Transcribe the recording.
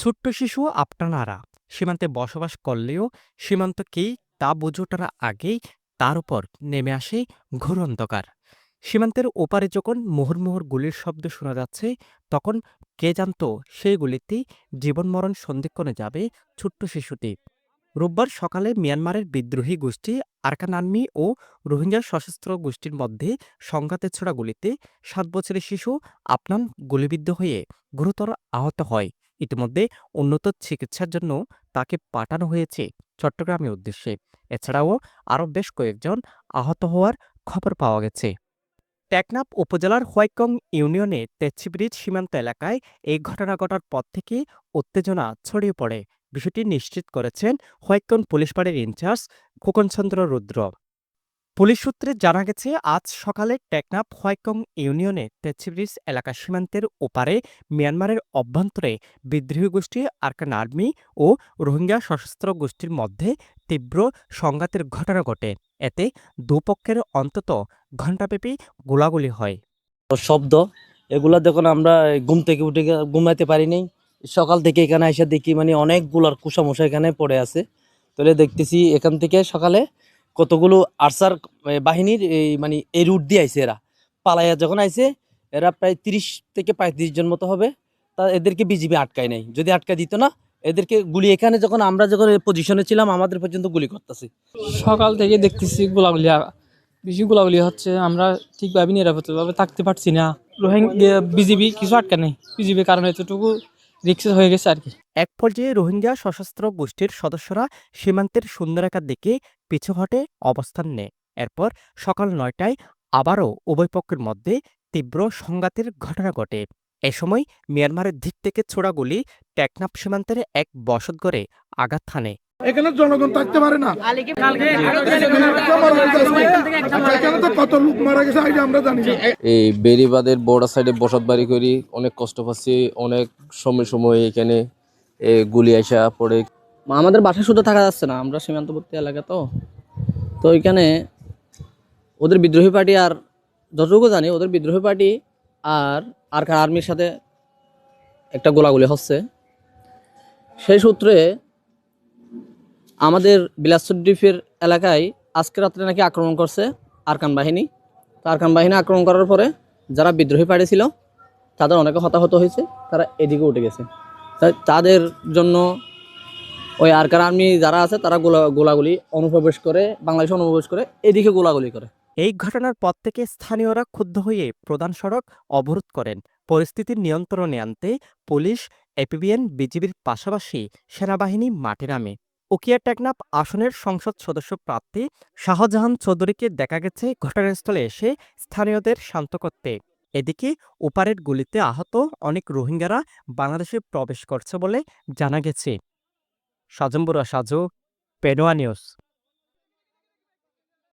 ছোট্ট শিশু আপনারা সীমান্তে বসবাস করলেও সীমান্ত কি তা বুঝে ওঠার আগেই তার উপর নেমে আসে ঘোর অন্ধকার। সীমান্তের ওপারে যখন মুহুর্মুহুর গুলির শব্দ শোনা যাচ্ছে, তখন কে জানত সেই গুলিতেই জীবন-মরণ সন্ধিক্ষণে যাবে ছোট্ট শিশুটি। রোববার সকালে মিয়ানমারের বিদ্রোহী গোষ্ঠী আরকান আর্মি ও রোহিঙ্গা সশস্ত্র গোষ্ঠীর মধ্যে সংঘাতের ছোড়া গুলিতে ৭ বছরের শিশু আফনান গুলিবিদ্ধ হয়ে গুরুতর আহত হয়। ইতিমধ্যে উন্নত চিকিৎসার জন্য তাকে পাঠানো হয়েছে চট্টগ্রামের উদ্দেশ্যে। এছাড়াও আরও বেশ কয়েকজন আহত হওয়ার খবর পাওয়া গেছে। টেকনাফ উপজেলার হোয়াইকং ইউনিয়নে তেচ্ছি ব্রিজ সীমান্ত এলাকায় এই ঘটনা ঘটার পর থেকে উত্তেজনা ছড়িয়ে পড়ে। বিষয়টি নিশ্চিত করেছেন হোয়াইকং পুলিশ ফাঁড়ির ইনচার্জ খোকনচন্দ্র রুদ্র। পুলিশ সূত্রে জানা গেছে, আজ সকালে টেকনাফ হোয়াইকং ইউনিয়নে তেচ্ছি ব্রিজ এলাকা সীমান্তের ওপারে মিয়ানমারের অভ্যন্তরে বিদ্রোহী গোষ্ঠী আরকান আর্মি ও রোহিঙ্গা সশস্ত্র গোষ্ঠীর মধ্যে তীব্র সংঘাতের ঘটনা ঘটে। এতে দুপক্ষের অন্তত ঘণ্টাব্যাপী গোলাগুলি হয়। শব্দ এগুলা যখন আমরা ঘুম থেকে উঠে ঘুমাইতে পারি নাই, সকাল থেকে এখানে এসে দেখি মানে অনেকগুলার কুসামশা এখানে পড়ে আছে। তাহলে দেখতেছি এখান থেকে সকালে কতগুলো আরসার বাহিনীর মানে এই রুট দিয়ে আইছে, এরা পালাইয়া যখন আইছে এরা প্রায় 30 থেকে 35 জন মতো হবে। তা এদেরকে বিজিবি আটকায় নাই, যদি আটকায় দিত না এদেরকে গুলি এখানে যখন আমরা যখন পজিশনে ছিলাম আমাদের পর্যন্ত গুলি করতেছে। সকাল থেকে দেখতেছি গোলাগুলি বেশি গোলাগুলি হচ্ছে, আমরা ঠিকভাবে নিরাপত্তাভাবে থাকতে পারছি না। রোহিঙ্গা বিজিবি কিছু আটকা নেই, বিজিবির কারণে এতটুকু রিস্ক হয়ে গেছে আর কি। এক পর্যায়ে রোহিঙ্গা সশস্ত্র গোষ্ঠীর সদস্যরা সীমান্তের শূন্যরেখার দিকে পিছু হটে অবস্থান নেয়। এরপর সকাল ৯টায় আবারও উভয় পক্ষের মধ্যে তীব্র সংঘাতের ঘটনা ঘটে। এ সময় মিয়ানমারের দিক থেকে ছোড়া গুলি টেকনাফ সীমান্তের এক বসতঘরে আঘাত হানে। এখানে জনগণ থাকতে পারে না, কত লোক মারা গেছে আমরা জানি না। এই বেরিবাদের বর্ডার সাইডে বসত বাড়ি করি, অনেক কষ্ট পাচ্ছি। অনেক সময় এখানে গুলি আসা পড়ে। আমাদের বাসায় শুধু থাকা যাচ্ছে না, আমরা সীমান্তবর্তী এলাকা তো এখানে ওদের বিদ্রোহী পার্টি, আর যতটুকু জানি ওদের বিদ্রোহী পার্টি আর আরকান আর্মির সাথে একটা গোলাগুলি হচ্ছে। সেই সূত্রে আমাদের বিলাসদ্বীপের এলাকায় আজকে রাত্রে নাকি আক্রমণ করছে আরকান বাহিনী। তো আরকান বাহিনী আক্রমণ করার পরে যারা বিদ্রোহী পার্টি ছিল তাদের অনেকে হতাহত হয়েছে, তারা এদিকে উঠে গেছে। তাদের জন্য ওই আরকান আর্মি যারা আছে তারা গোলাগুলি অনুপ্রবেশ করে, বাংলাদেশে অনুপ্রবেশ করে এদিকে গোলাগুলি করে। এই ঘটনার পর থেকে স্থানীয়রা ক্ষুব্ধ হয়ে প্রধান সড়ক অবরোধ করেন। পরিস্থিতি নিয়ন্ত্রণে আনতে পুলিশ, এপিবিএন, বিজিবির পাশাপাশি সেনাবাহিনী মাঠে নামে। উকিয়া টেকনাফ আসনের সংসদ সদস্য প্রার্থী শাহজাহান চৌধুরীকে দেখা গেছে ঘটনাস্থলে এসে স্থানীয়দের শান্ত করতে। এদিকে ওপারের গুলিতে আহত অনেক রোহিঙ্গারা বাংলাদেশে প্রবেশ করছে বলে জানা গেছে। সাজম্বুরা সাজু, পেনোয়া নিউজ।